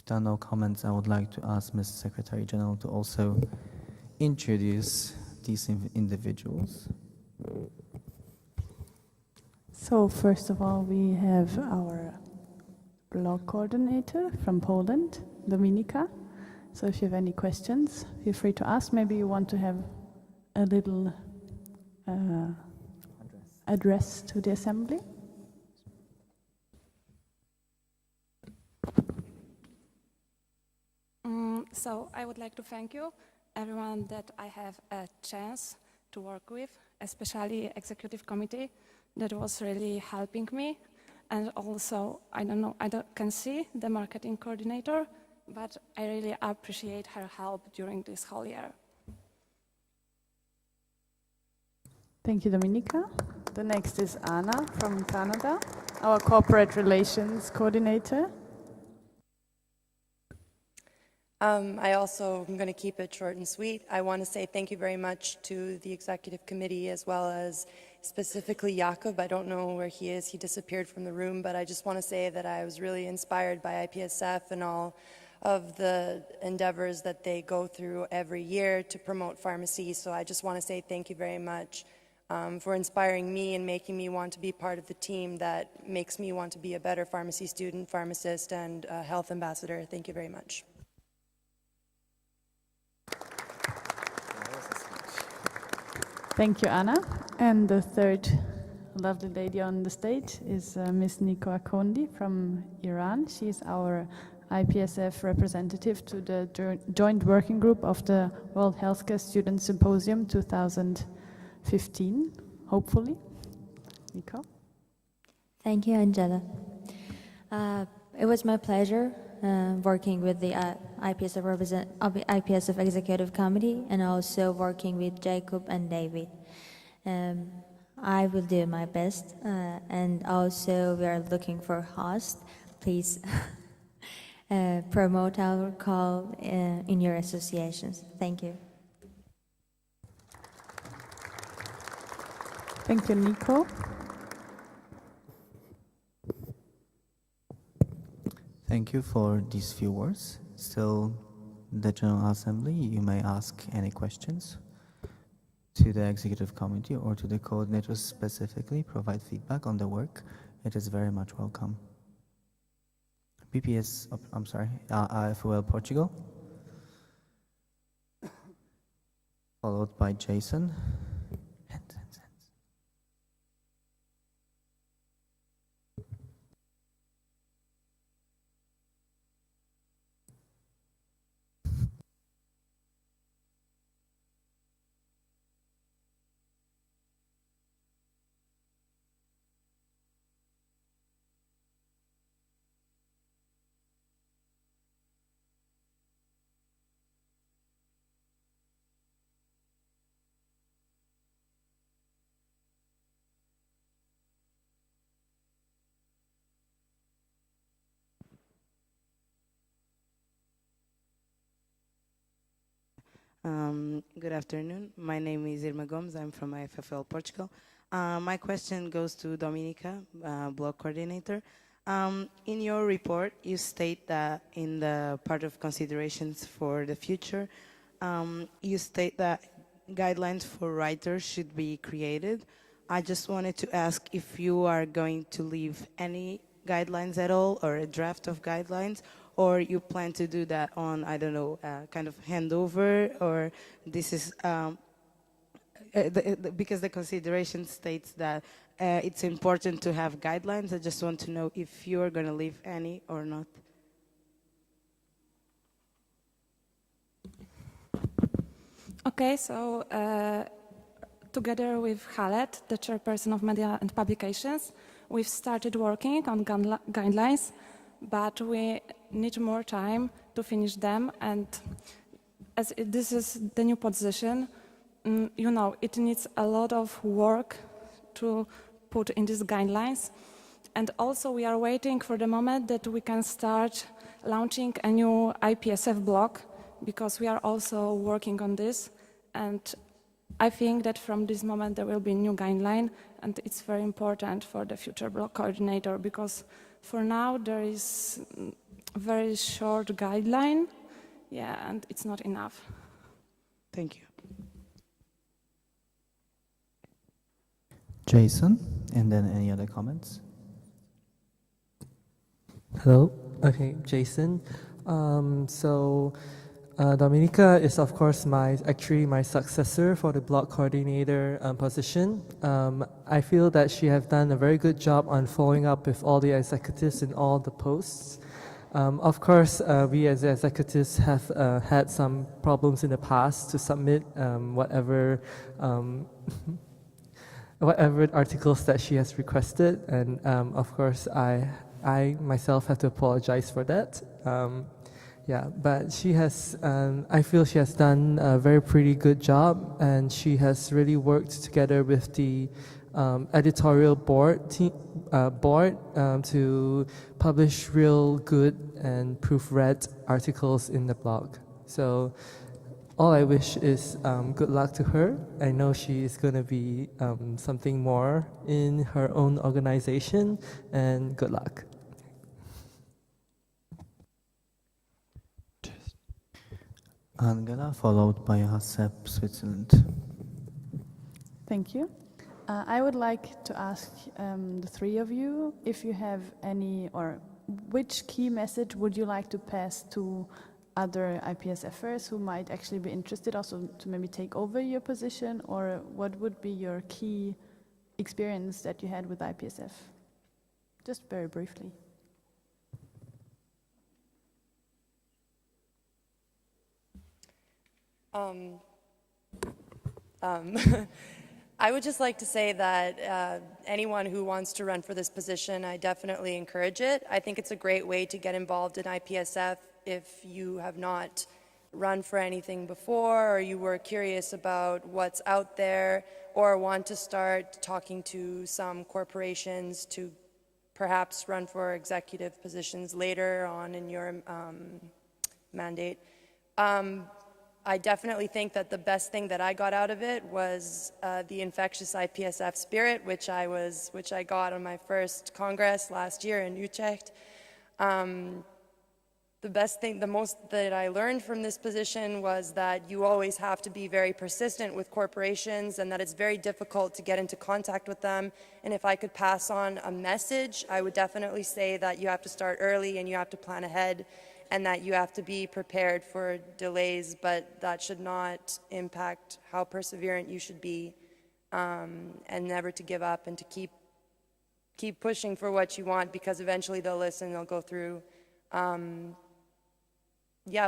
If there are no comments, I would like to ask Ms. Secretary General to also introduce these individuals. So first of all, we have our blog coordinator from Poland, Dominika. So if you have any questions, feel free to ask. Maybe you want to have a little address to the assembly. So I would like to thank you, everyone that I have a chance to work with, especially executive committee that was really helping me. And also, I can see the marketing coordinator, but I really appreciate her help during this whole year. Thank you, Dominika. The next is Anna from Canada, our corporate relations coordinator. I also am going to keep it short and sweet. I want to say thank you very much to the executive committee as well as specifically Jakub. I don't know where he is. He disappeared from the room, but I just want to say that I was really inspired by IPSF and all of the endeavors that they go through every year to promote pharmacy. So I just want to say thank you very much for inspiring me and making me want to be part of the team that makes me want to be a better pharmacy student, pharmacist, and health ambassador. Thank you very much. Thank you, Anna. And the third lovely lady on the stage is Ms. Nico Akondi from Iran. She is our IPSF representative to the joint working group of the World Healthcare Student Symposium 2015, hopefully. Nico? Thank you, Angela. It was my pleasure working with the IPSF Executive Committee and also working with Jakub and David. I will do my best, and also we are looking for host. Please promote our call in your associations. Thank you. Thank you, Nico. Thank you for these few words. Still, the General Assembly, you may ask any questions to the Executive Committee or to the coordinators specifically, provide feedback on the work. It is very much welcome. AFOL Portugal, followed by Jason. Good afternoon. My name is Irma Gomes. I'm from IFFL Portugal. My question goes to Dominika, blog coordinator. In your report, you state that in the part of considerations for the future, you state that guidelines for writers should be created. I just wanted to ask if you are going to leave any guidelines at all or a draft of guidelines, or you plan to do that on, I don't know, kind of handover, or this is, because the consideration states that it's important to have guidelines. I just want to know if you're going to leave any or not. Okay, so together with Khaled, the chairperson of Media and Publications, we've started working on guidelines, but we need more time to finish them. And as this is the new position, you know, it needs a lot of work to put in these guidelines. And also we are waiting for the moment that we can start launching a new IPSF blog, because we are also working on this. And I think that from this moment there will be a new guideline, and it's very important for the future blog coordinator, because for now there is very short guideline. Yeah, and it's not enough. Thank you. Jason, and then any other comments? Hello. Okay, Jason. Dominica is of course my successor for the block coordinator position. I feel that she has done a very good job on following up with all the executives in all the posts. Of course, we as executives have had some problems in the past to submit whatever whatever articles that she has requested, and of course, I myself have to apologize for that. But she has, I feel she has done a very pretty good job, and she has really worked together with the editorial board to publish real good and proofread articles in the blog. So all I wish is good luck to her. I know she is going to be something more in her own organization, and good luck. Angela, followed by HACCP Switzerland. Thank you. I would like to ask the three of you if you have any, or which key message would you like to pass to other IPSFers who might actually be interested also to maybe take over your position, or what would be your key experience that you had with IPSF? Just very briefly. I would just like to say that anyone who wants to run for this position, I definitely encourage it. I think it's a great way to get involved in IPSF if you have not run for anything before, or you were curious about what's out there, or want to start talking to some corporations to perhaps run for executive positions later on in your mandate. I definitely think that the best thing that I got out of it was the infectious IPSF spirit, which I got on my first Congress last year in Utrecht. The most that I learned from this position was that you always have to be very persistent with corporations, and that it's very difficult to get into contact with them. And if I could pass on a message, I would definitely say that you have to start early and you have to plan ahead, and that you have to be prepared for delays, but that should not impact how perseverant you should be, and never to give up, and to keep pushing for what you want, because eventually they'll listen, they'll go through.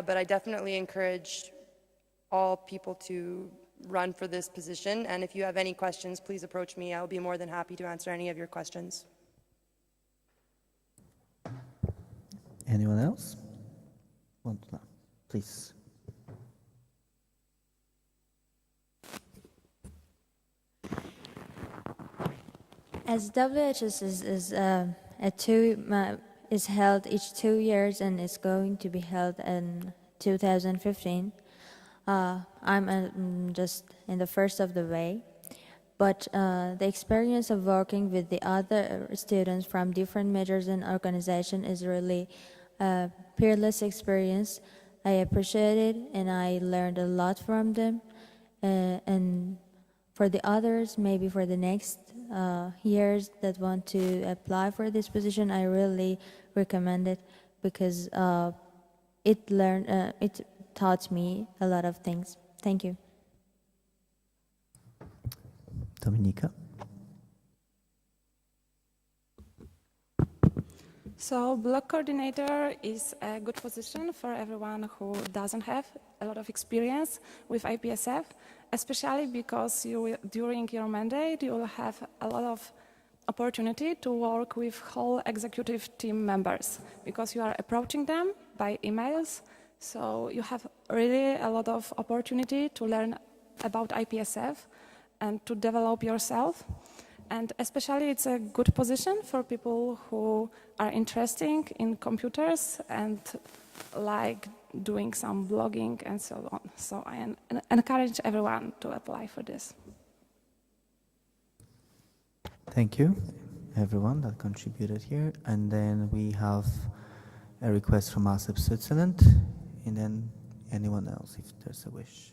But I definitely encourage all people to run for this position, and if you have any questions, please approach me. I'll be more than happy to answer any of your questions. Anyone else? Please. As WHS is held each 2 years and is going to be held in 2015, I'm just in the first of the way. But the experience of working with the other students from different majors and organizations is really a peerless experience. I appreciate it, and I learned a lot from them. And for the others, maybe for the next years that want to apply for this position, I really recommend it, because it taught me a lot of things. Thank you. Dominica? So block coordinator is a good position for everyone who doesn't have a lot of experience with IPSF, especially because during your mandate you will have a lot of opportunity to work with whole executive team members, because you are approaching them by emails. So you have really a lot of opportunity to learn about IPSF and to develop yourself. And especially it's a good position for people who are interested in computers and like doing some blogging and so on. So I encourage everyone to apply for this. Thank you, everyone that contributed here. And then we have a request from ASEP Switzerland, and then anyone else if there's a wish.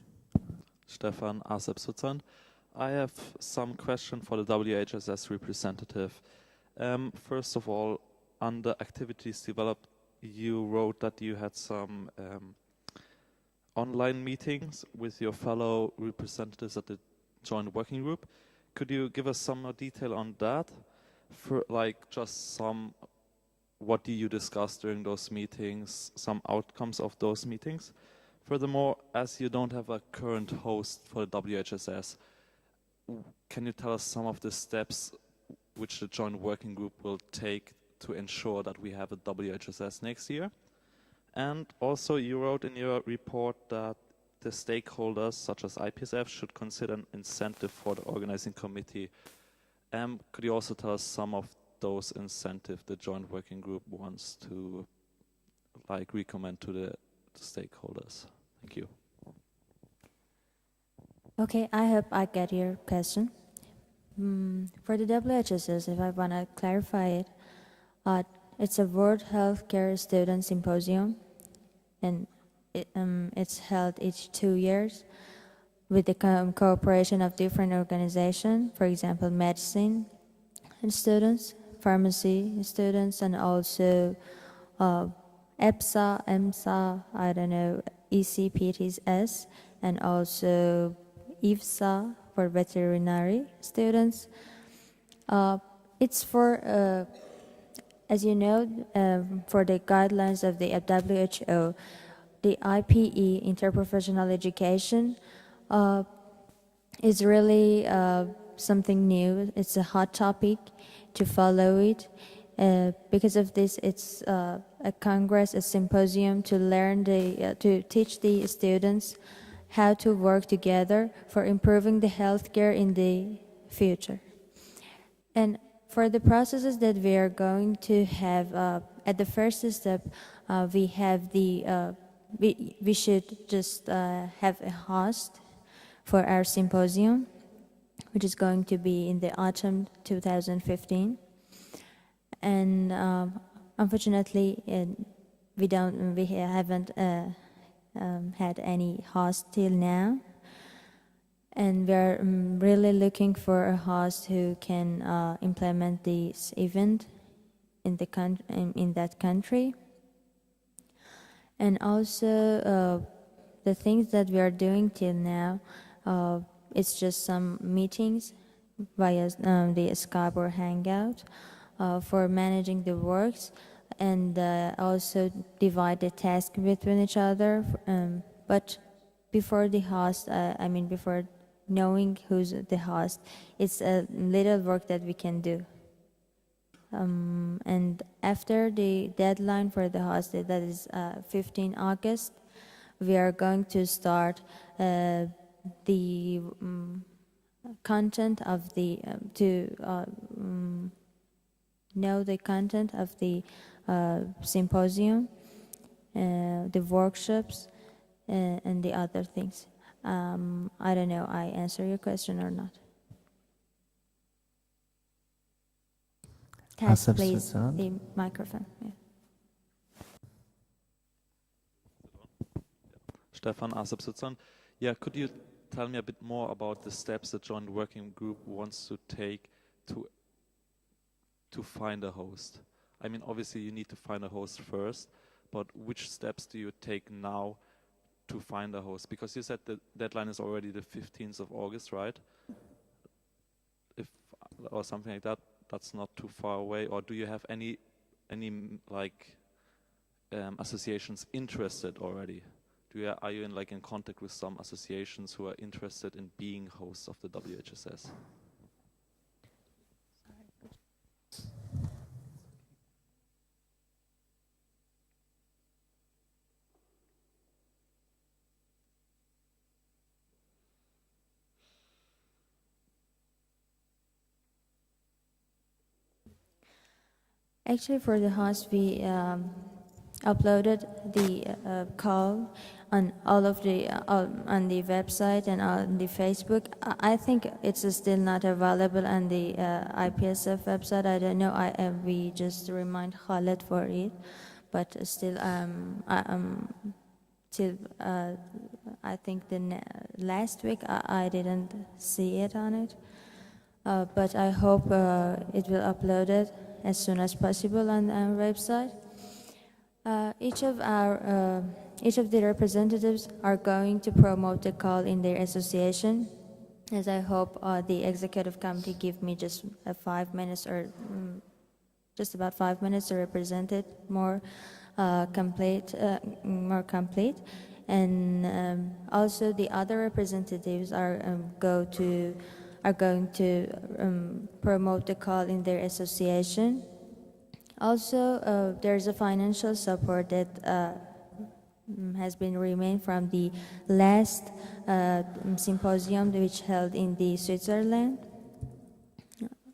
Stefan, ASEP Switzerland. I have some question for the WHSS representative. First of all, under activities developed, you wrote that you had some online meetings with your fellow representatives at the joint working group. Could you give us some more detail on that? For like just some, what do you discuss during those meetings, some outcomes of those meetings? Furthermore, as you don't have a current host for the WHSS, can you tell us some of the steps which the joint working group will take to ensure that we have a WHSS next year? And also you wrote in your report that the stakeholders such as IPSF should consider an incentive for the organizing committee. Could you also tell us some of those incentives the joint working group wants to like recommend to the stakeholders? Thank you. Okay, I hope I get your question. For the WHSS, if I want to clarify it, it's a World Healthcare Student Symposium, and it's held each 2 years with the cooperation of different organizations, for example, medicine and students, pharmacy students, and also EPSA, EMSA, I don't know, ECPTS, and also IFSA for veterinary students. It's for, as you know, for the guidelines of the WHO, the IPE, interprofessional education, is really something new. It's a hot topic to follow it. Because of this, it's a congress, a symposium to learn to teach the students how to work together for improving the healthcare in the future. And for the processes that we are going to have, at the first step, we have we should just have a host for our symposium, which is going to be in the autumn 2015. And unfortunately, we haven't had any host till now, and we're really looking for a host who can implement this event in that country. And also the things that we are doing till now, it's just some meetings via the Skype or Hangout for managing the works, and also divide the task between each other. But before the host, before knowing who's the host, it's a little work that we can do. And after the deadline for the host, that is 15 August, we are going to start the content of the, know the content of the symposium, the workshops, and the other things. I don't know, I answer your question or not. Test, ASEP please, Switzerland. the microphone. Yeah. Stefan, ASEP Switzerland. Yeah, could you tell me a bit more about the steps the joint working group wants to take to find a host? I mean, obviously you need to find a host first, but which steps do you take now to find a host? Because you said the deadline is already the 15th of August, right? Or something like that. That's not too far away. Or do you have any like associations interested already? Are you in contact with some associations who are interested in being hosts of the WHSS? Actually, for the host, we uploaded the call on all of the on the website and on the Facebook. I think it's still not available on the IPSF website. I don't know. We just remind Khaled for it, but still, I think last week I didn't see it on it, but I hope it will upload it as soon as possible on our website. Each of the representatives are going to promote the call in their association, as I hope the executive committee give me just 5 minutes or just about 5 minutes to represent it more complete. And also the other representatives are going to promote the call in their association. Also, there's a financial support that has been remained from the last symposium which held in the Switzerland,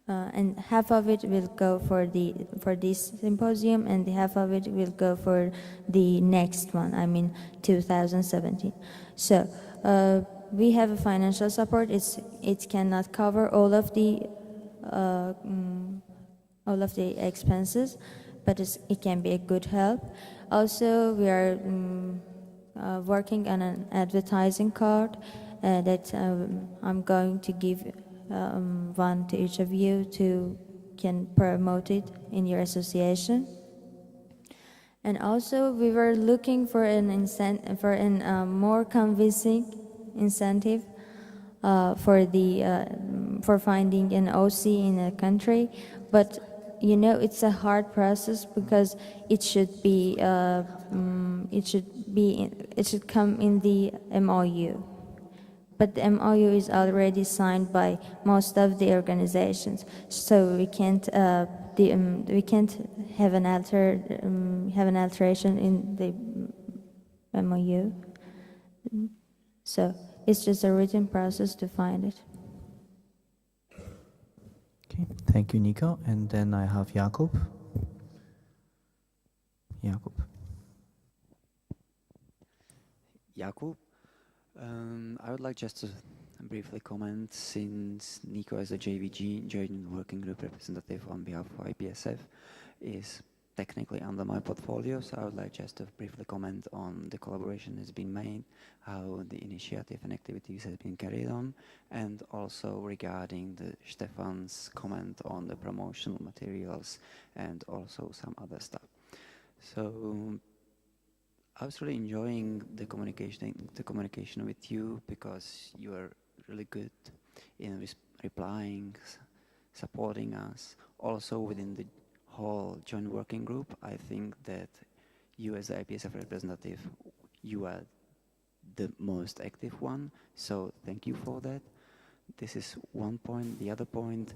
and half of it will go for this symposium, and the half of it will go for the next one. I mean, 2017. So we have a financial support. It cannot cover all of the expenses, but it can be a good help. Also, we are working on an advertising card that I'm going to give one to each of you to can promote it in your association. And also, we were looking for an more convincing incentive for finding an OC in a country, but you know, it's a hard process because it should come in the MOU. But the MOU is already signed by most of the organizations, so we can't have an alteration in the MOU. So it's just a written process to find it. Okay, thank you, Nico. And then I have Jakub. Jakub. I would like just to briefly comment, since Nico as a JVG, Joint Working Group representative on behalf of IPSF, is technically under my portfolio, so I would like just to briefly comment on the collaboration that's been made, how the initiative and activities have been carried on, and also regarding Stefan's comment on the promotional materials and also some other stuff. So I was really enjoying the communication with you, because you are really good in replying, supporting us. Also within the whole joint working group, I think that you as the IPSF representative, you are the most active one, so thank you for that. This is one point. The other point,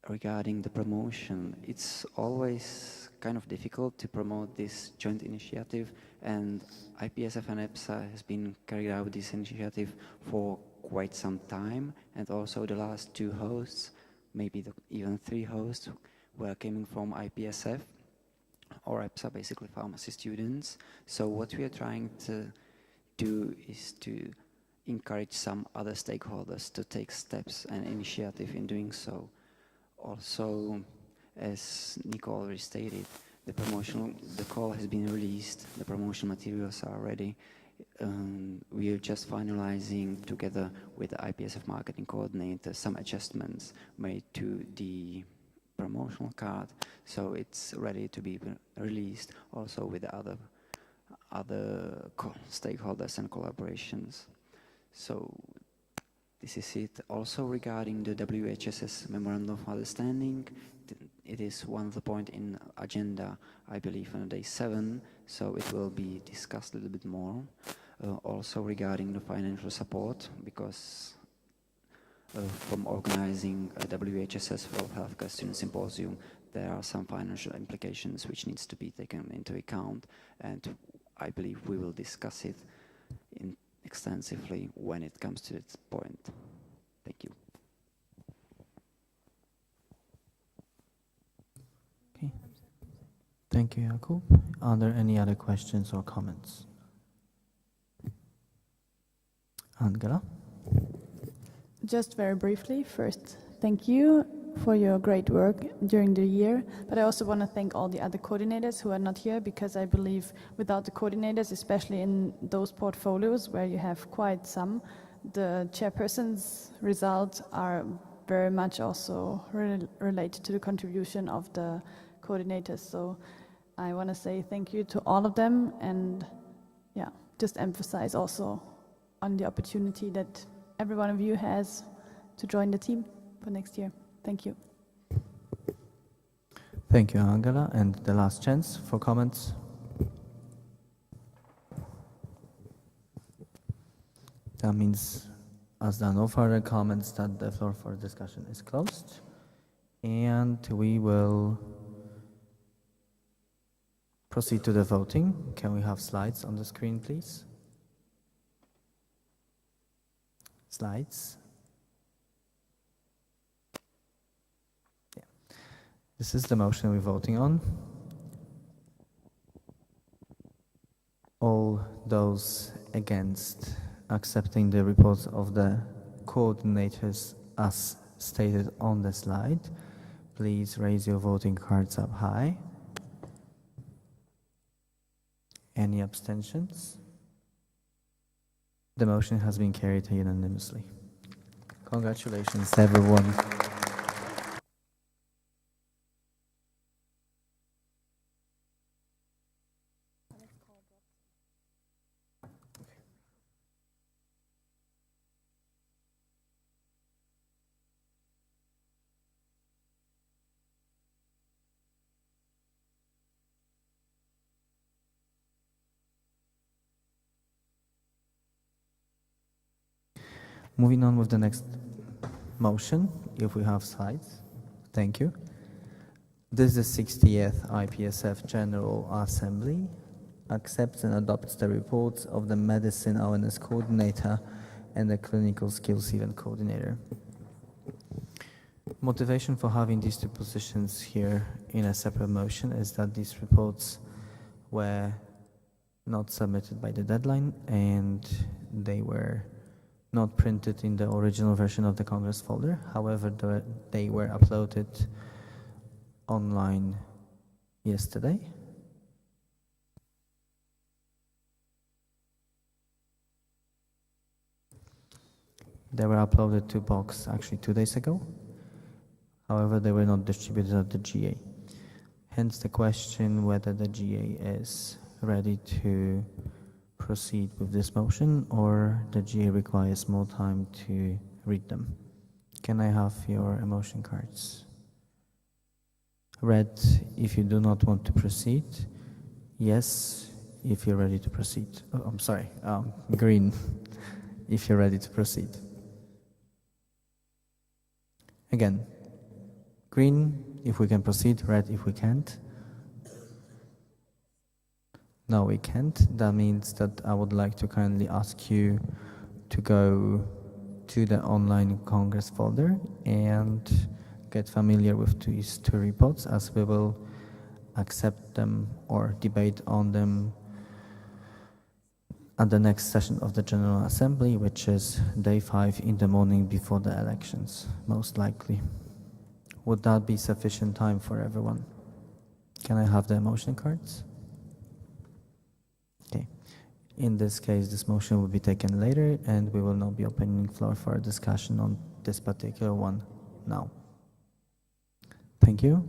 regarding the promotion, it's always kind of difficult to promote this joint initiative, and IPSF and EPSA has been carried out this initiative for quite some time, and also the last 2 hosts, maybe even 3 hosts, were coming from IPSF or EPSA, basically pharmacy students. So what we are trying to do is to encourage some other stakeholders to take steps and initiative in doing so. Also, as Nico already stated, the call has been released, the promotional materials are ready. We are just finalizing, together with the IPSF marketing coordinator, some adjustments made to the promotional card, so it's ready to be released, also with the other stakeholders and collaborations. So this is it. Also regarding the WHSS Memorandum of Understanding, it is one of the points in agenda, I believe, on day 7, so it will be discussed a little bit more. Also regarding the financial support, because from organizing a WHSS World Healthcare Student Symposium, there are some financial implications which needs to be taken into account, and I believe we will discuss it extensively when it comes to this point. Thank you. Okay. Thank you, Jakub. Are there any other questions or comments? Angela? Just very briefly, first, thank you. for your great work during the year, but I also want to thank all the other coordinators who are not here, because I believe without the coordinators, especially in those portfolios where you have quite some, the chairperson's results are very much also related to the contribution of the coordinators. So I want to say thank you to all of them, and yeah, just emphasize also on the opportunity that every one of you has to join the team for next year. Thank you. Thank you, Angela. And the last chance for comments. That means, as there are no further comments, that the floor for discussion is closed. And we will proceed to the voting. Can we have slides on the screen, please? Slides. Yeah. This is the motion we're voting on. All those against accepting the reports of the coordinators as stated on the slide, please raise your voting cards up high. Any abstentions? The motion has been carried unanimously. Congratulations, everyone. Moving on with the next motion, if we have slides. Thank you. This is the 60th IPSF General Assembly. Accepts and adopts the reports of the Medicine Awareness Coordinator and the Clinical Skills Event Coordinator. Motivation for having these two positions here in a separate motion is that these reports were not submitted by the deadline, and they were not printed in the original version of the Congress folder. However, they were uploaded online yesterday. They were uploaded to Box actually 2 days ago. However, they were not distributed at the GA. Hence the question whether the GA is ready to proceed with this motion, or the GA requires more time to read them. Can I have your emotion cards? Red if you do not want to proceed. Yes if you're ready to proceed. Oh, I'm sorry. Green if you're ready to proceed. Again, green if we can proceed, red if we can't. No, we can't. That means that I would like to kindly ask you to go to the online Congress folder and get familiar with these two reports, as we will accept them or debate on them at the next session of the General Assembly, which is day 5 in the morning before the elections, most likely. Would that be sufficient time for everyone? Can I have the emotion cards? Okay. In this case, this motion will be taken later, and we will not be opening floor for a discussion on this particular one now. Thank you.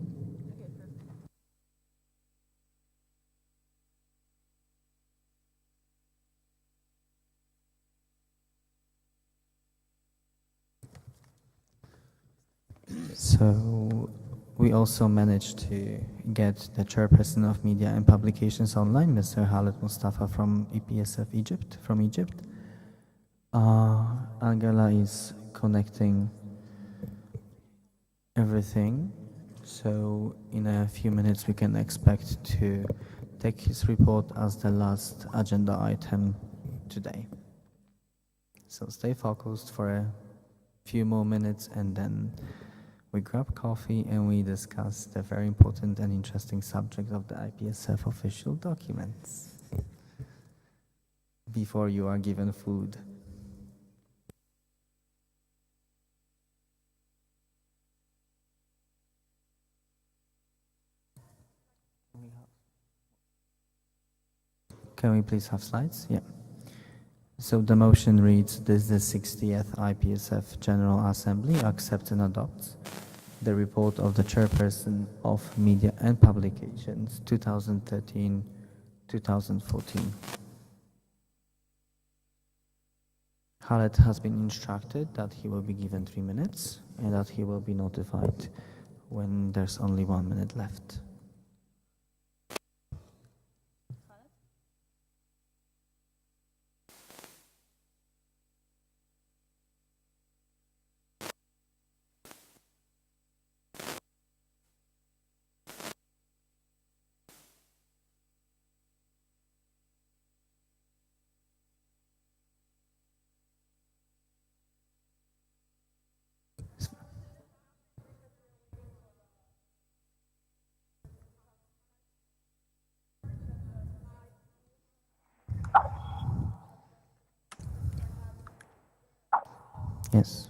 So we also managed to get the chairperson of Media and Publications Online, Mr. Khaled Mustafa from EPSF Egypt, from Egypt. Angela is connecting everything. So in a few minutes we can expect to take his report as the last agenda item today. So stay focused for a few more minutes, and then we grab coffee and we discuss the very important and interesting subject of the IPSF official documents before you are given food. Can we please have slides? Yeah. So the motion reads, this the 60th IPSF General Assembly accepts and adopts the report of the Chairperson of Media and Publications 2013-2014. Khaled has been instructed that he will be given 3 minutes and that he will be notified when there's only 1 minute left. Yes.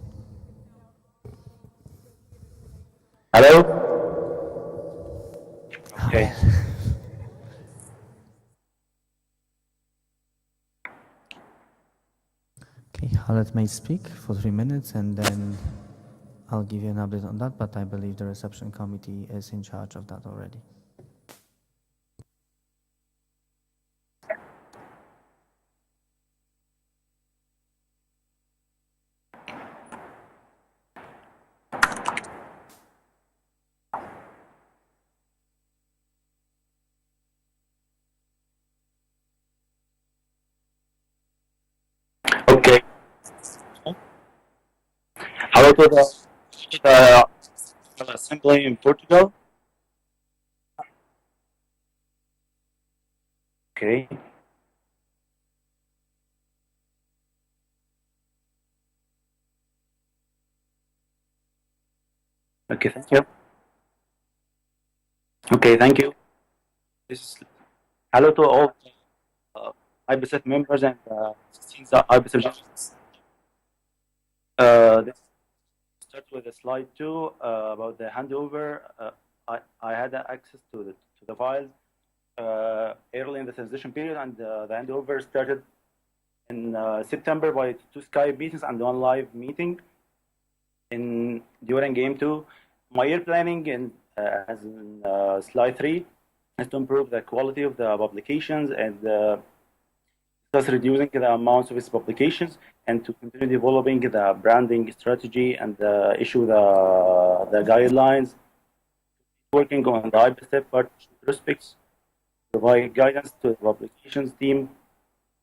Hello? Okay. Okay, Khaled may speak for 3 minutes and then I'll give you an update on that, but I believe the reception committee is in charge of that already. Okay. Hello to the assembly in Portugal. Okay. Okay, thank you. Okay, thank you. This is hello to all IBSF members and IBSF journalists. This starts with slide 2 about the handover. I had access to the files early in the transition period, and the handover started in September by 2 Skype meetings and 1 live meeting during game 2. My year planning as in slide 3 is to improve the quality of the publications and thus reducing the amounts of its publications, and to continue developing the branding strategy and issue the guidelines, working on the IBSF partnership prospects, provide guidance to the publications team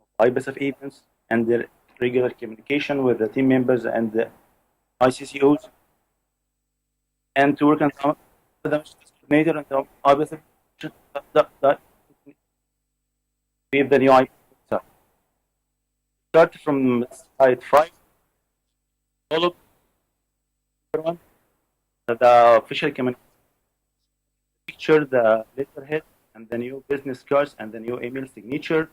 of IBSF events, and their regular communication with the team members and the ICCOs, and to work on the coordinator and the IBSF with the new IBSF. Start from slide 5. Follow everyone. The official communication picture, the letterhead, and the new business cards, and the new email signature.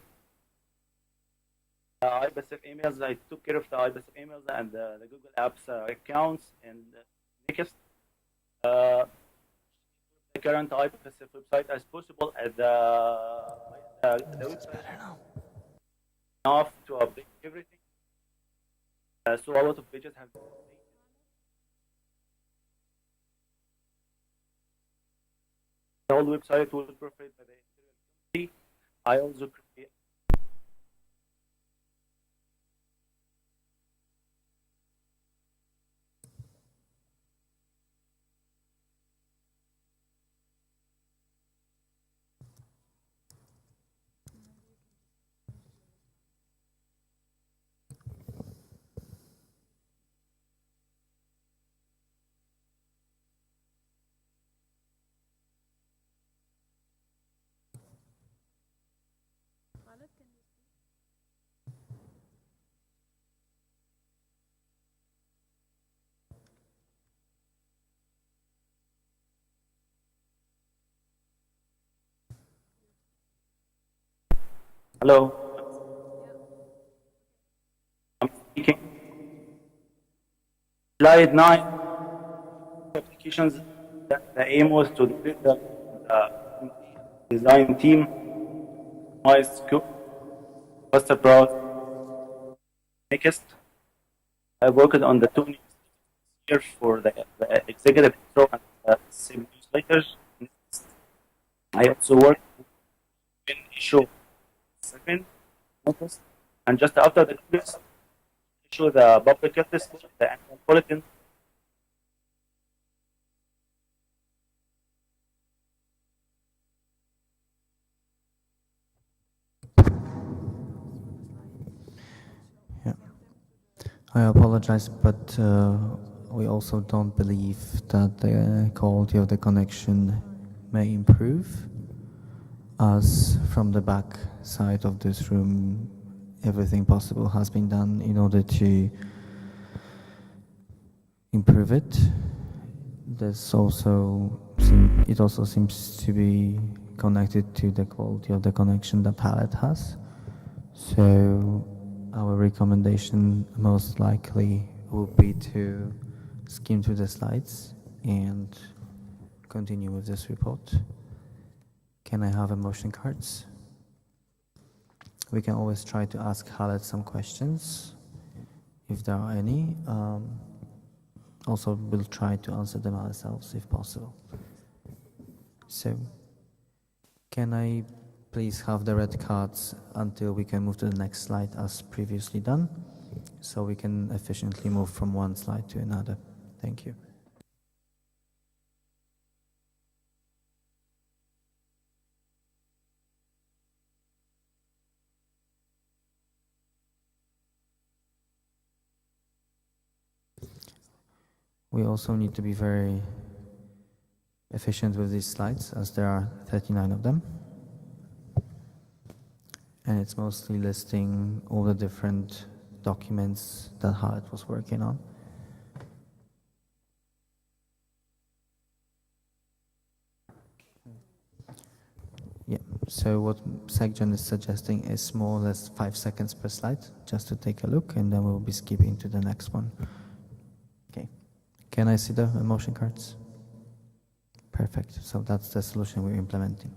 IBSF emails, I took care of the IBSF emails and the Google Apps accounts. And next, the current IBSF website as possible as the website enough to update everything. So a lot of pages have been updated. The whole website was provided by the editorial committee. I also create hello. I'm speaking. Slide 9. Applications. The aim was to build the design team, my scope, cluster browser. Next, I worked on the two news here for the executive intro and the same newsletters. I also worked in issue 7 notice, and just after the Congress, issue the public health book, the annual bulletin. Yeah. I apologize, but we also don't believe that the quality of the connection may improve, as from the back side of this room, everything possible has been done in order to improve it. It also seems to be connected to the quality of the connection that Palette has. So our recommendation most likely would be to skim through the slides and continue with this report. Can I have emotion cards? We can always try to ask Khaled some questions, if there are any. Also, we'll try to answer them ourselves if possible. So, can I please have the red cards until we can move to the next slide as previously done, so we can efficiently move from one slide to another. Thank you. We also need to be very efficient with these slides, as there are 39 of them. And it's mostly listing all the different documents that Khaled was working on. Yeah, so what SecGen is suggesting is more or less 5 seconds per slide, just to take a look, and then we'll be skipping to the next one. Okay, can I see the emotion cards? Perfect, so that's the solution we're implementing.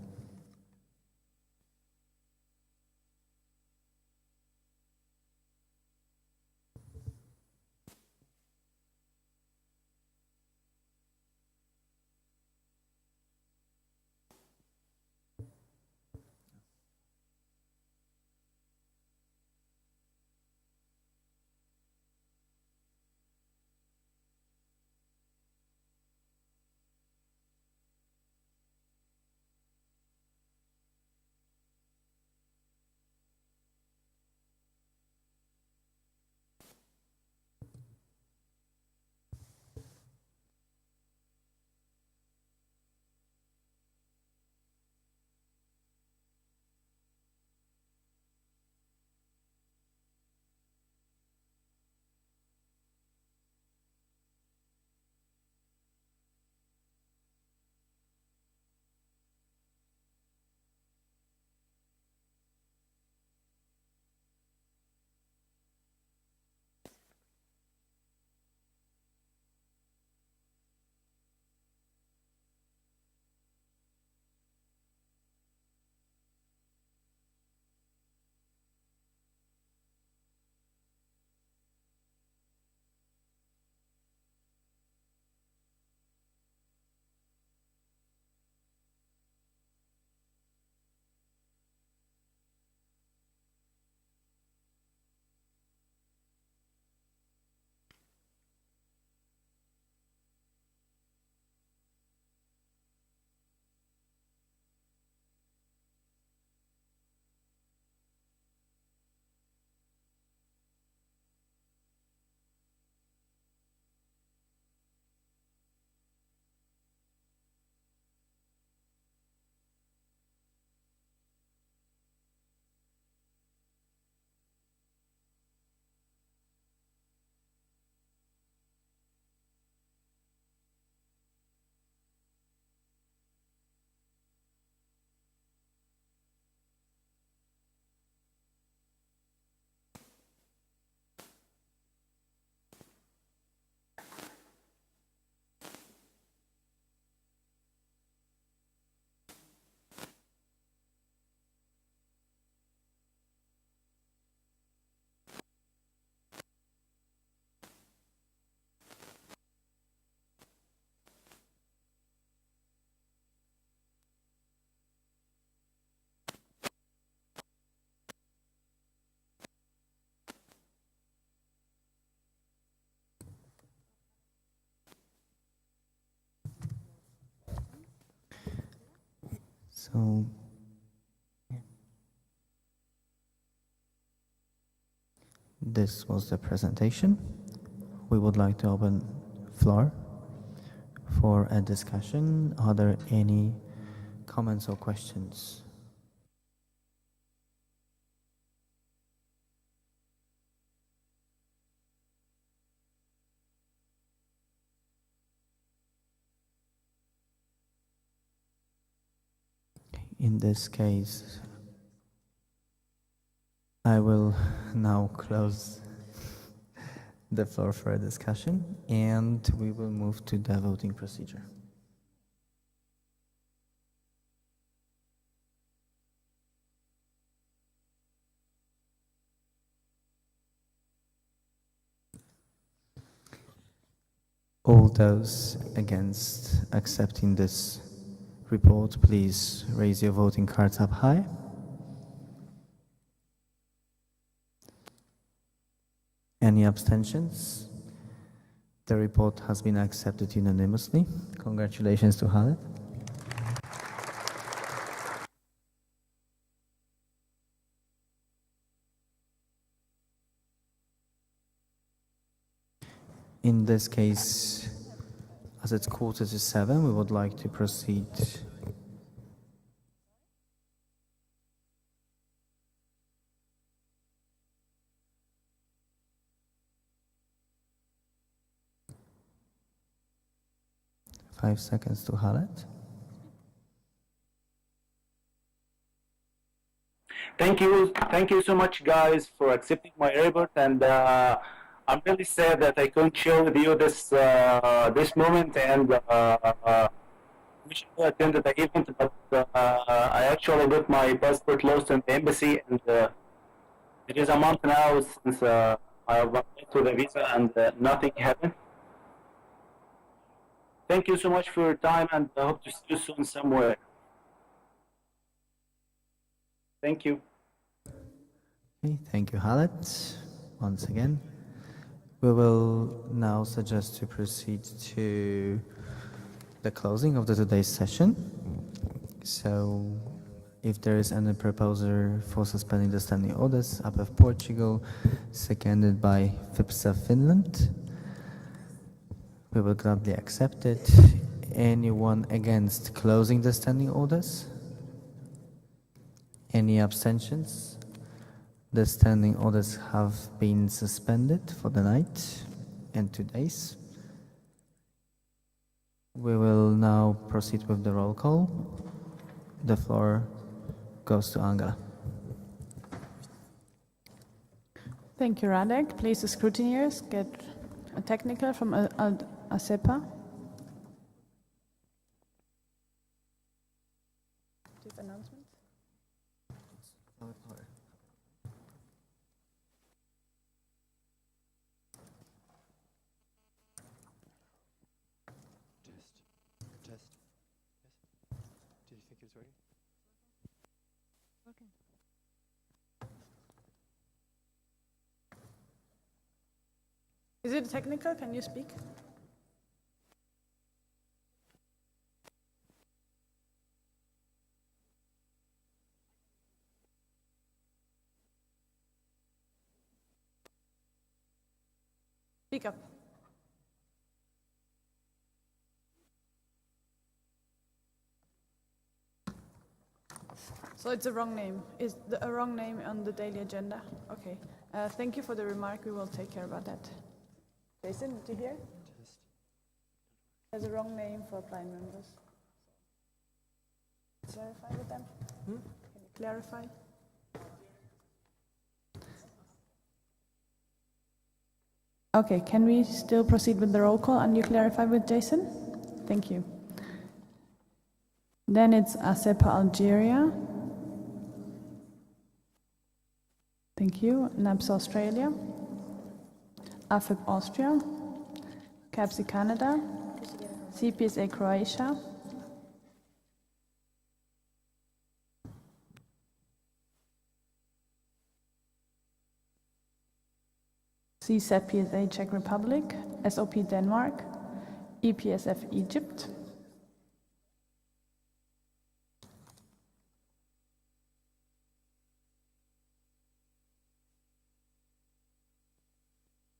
So, this was the presentation. We would like to open floor for a discussion. Are there any comments or questions? In this case, I will now close the floor for a discussion, and we will move to the voting procedure. All those against accepting this report, please raise your voting cards up high. Any abstentions? The report has been accepted unanimously. Congratulations to Khaled. In this case, as it's 6:45, we would like to proceed Five seconds to Khaled. Thank you so much, guys, for accepting my report, and I'm really sad that I couldn't share with you this moment, and wish to attend the event, but I actually got my passport lost in the embassy, and it is a month now since I applied to the visa, and nothing happened. Thank you so much for your time, and I hope to see you soon somewhere. Thank you. Okay, thank you, Khaled. Once again, we will now suggest to proceed to the closing of today's session. So, if there is any proposer for suspending the standing orders, APF Portugal, seconded by FIPSA Finland, we will gladly accept it. Anyone against closing the standing orders? Any abstentions? The standing orders have been suspended for the night and 2 days. We will now proceed with the roll call. The floor goes to Angela. Thank you, Radek. Please, the scrutineers, get a technical from ASEPA. Do you have announcements? Test. Yes. Did you think it was ready? Okay. Is it technical? Can you speak? Speak up. So it's a wrong name. Is a wrong name on the daily agenda? Okay. Thank you for the remark. We will take care about that. Jason, did you hear? There's a wrong name for blind members. Clarify with them? Can you clarify? Okay, can we still proceed with the roll call and you clarify with Jason? Thank you. Then it's ASEPA Algeria. Thank you. NAPS Australia. AFIP Austria. CAPSI Canada. CPSA Croatia. CSEP PSA Czech Republic, SOP Denmark, EPSF Egypt,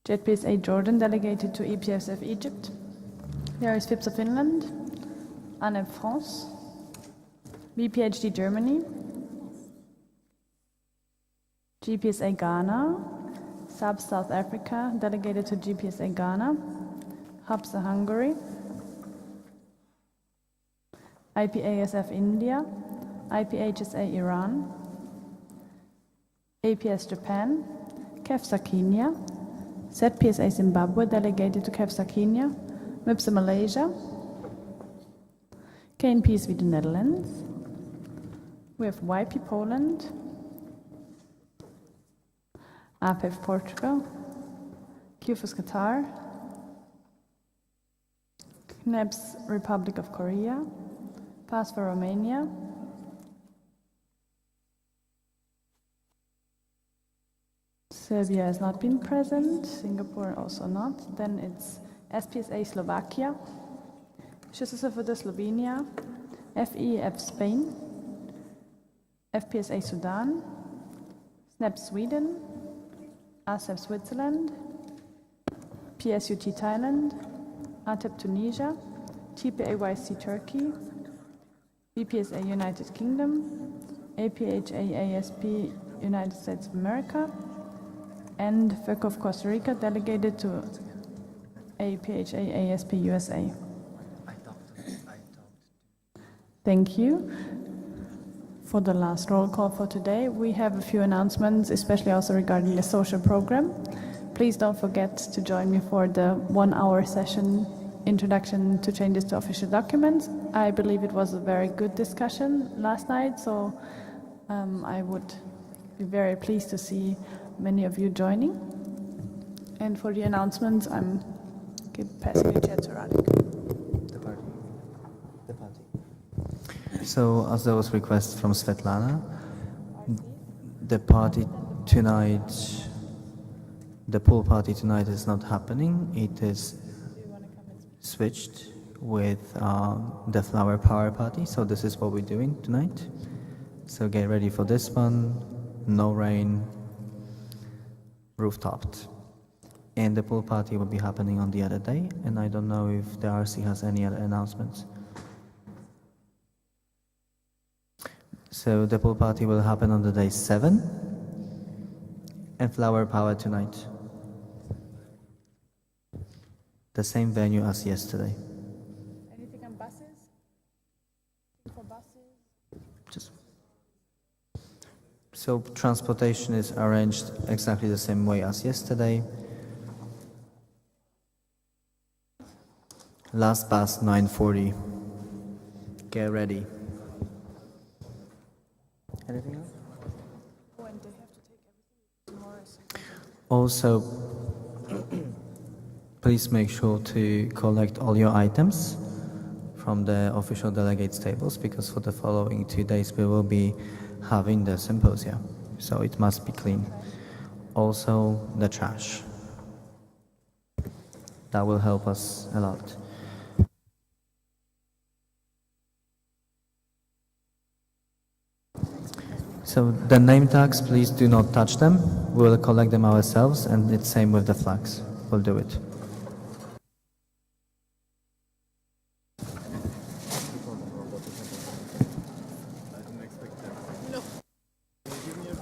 JPSA Jordan, delegated to EPSF Egypt. There is FIPSA Finland, ANEB France, BPHD Germany, GPSA Ghana, SAB South Africa, delegated to GPSA Ghana, HAPSA Hungary, IPASF India, IPHSA Iran, APS Japan, KEFSA Kenya, ZPSA Zimbabwe, delegated to KEFSA Kenya, MIPSA Malaysia, KNP Sweden Netherlands, we have YP Poland, APEF Portugal, QFUS Qatar, KNEPS Republic of Korea, PASFA Romania, Serbia has not been present, Singapore also not. Then it's SPSA Slovakia, SHSFD Slovenia, FEF Spain, FPSA Sudan, SNEP Sweden, ASEP Switzerland, PSUT Thailand, ATEP Tunisia, TPAYC Turkey, BPSA United Kingdom, APHA ASP United States of America, and FEC of Costa Rica, delegated to APHA ASP USA. Thank you. For the last roll call for today, we have a few announcements, especially also regarding the social program. Please don't forget to join me for the 1-hour session, Introduction to Changes to Official Documents. I believe it was a very good discussion last night, so I would be very pleased to see many of you joining. And for the announcements, I'm passing the chair to Radek. So, as there was request from Svetlana, the party tonight, the pool party tonight is not happening. It is switched with the flower power party. So this is what we're doing tonight. So get ready for this one. No rain, roof-topped. And the pool party will be happening on the other day. And I don't know if the RC has any other announcements. So the pool party will happen on the day 7 and flower power tonight. The same venue as yesterday. Anything on buses? For buses? Just so transportation is arranged exactly the same way as yesterday. Last bus 9:40. Get ready. Anything else? Oh, and they have to take everything tomorrow. Also, please make sure to collect all your items from the official delegates tables, because for the following 2 days we will be having the symposia, so it must be clean. Also, the trash. That will help us a lot. So the name tags, please do not touch them. We will collect them ourselves, and it's same with the flags. We'll do it.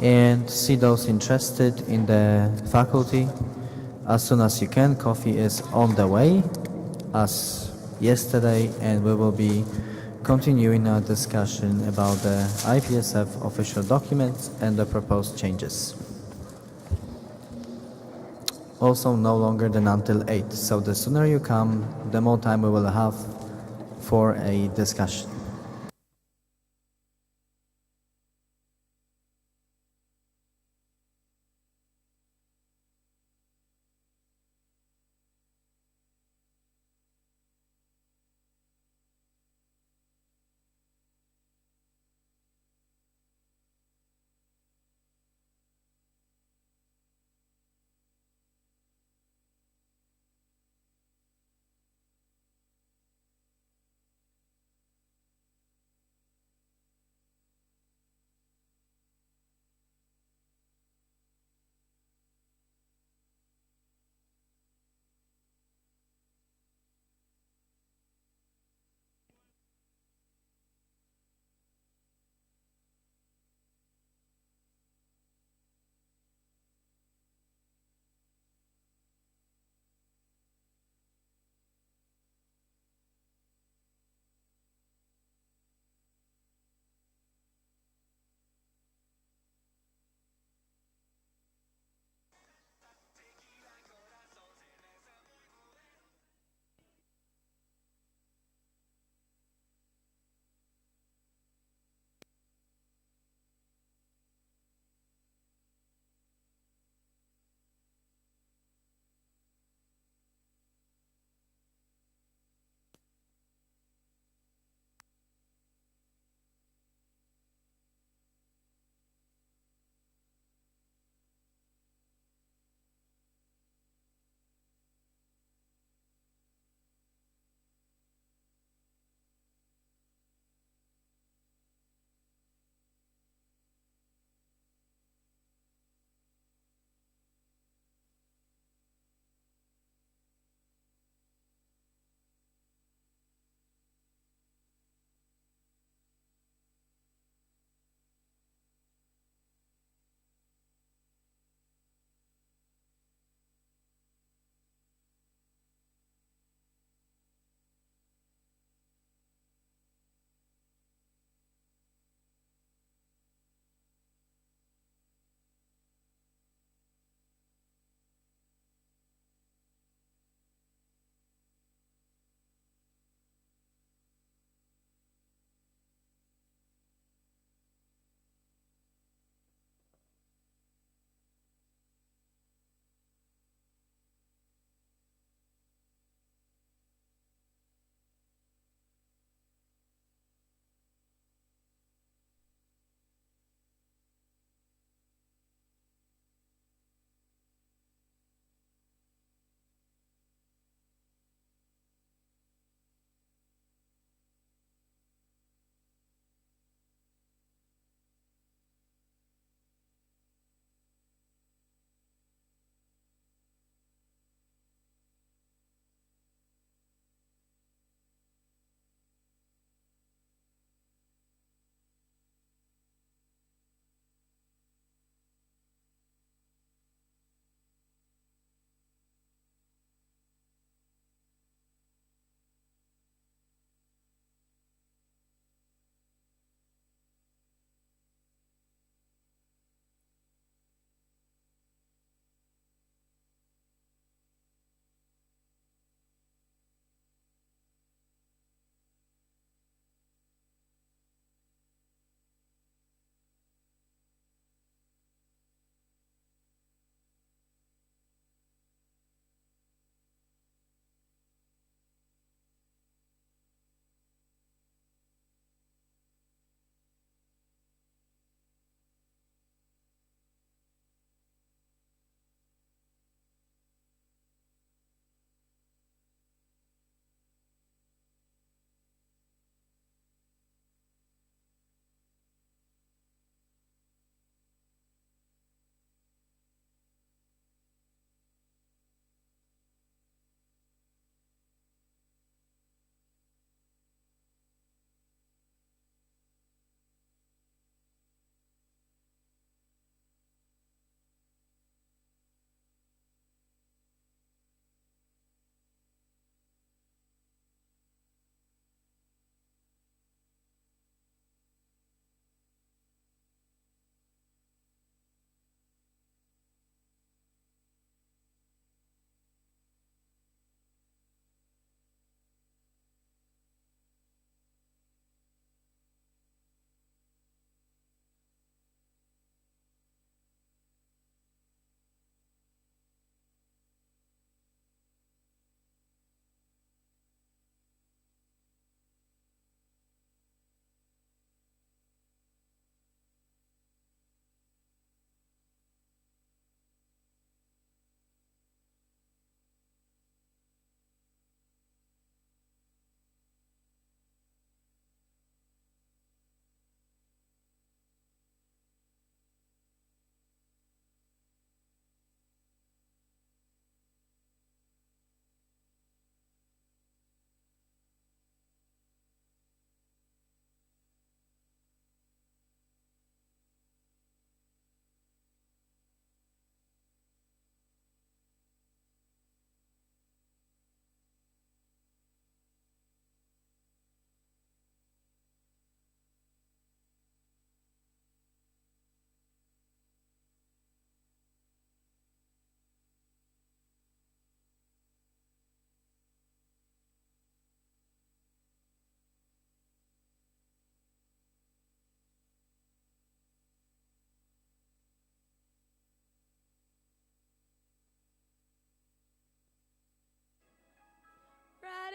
And see those interested in the faculty as soon as you can. Coffee is on the way as yesterday, and we will be continuing our discussion about the IPSF official documents and the proposed changes. Also, no longer than until 8, so the sooner you come, the more time we will have for a discussion.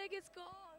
make it score.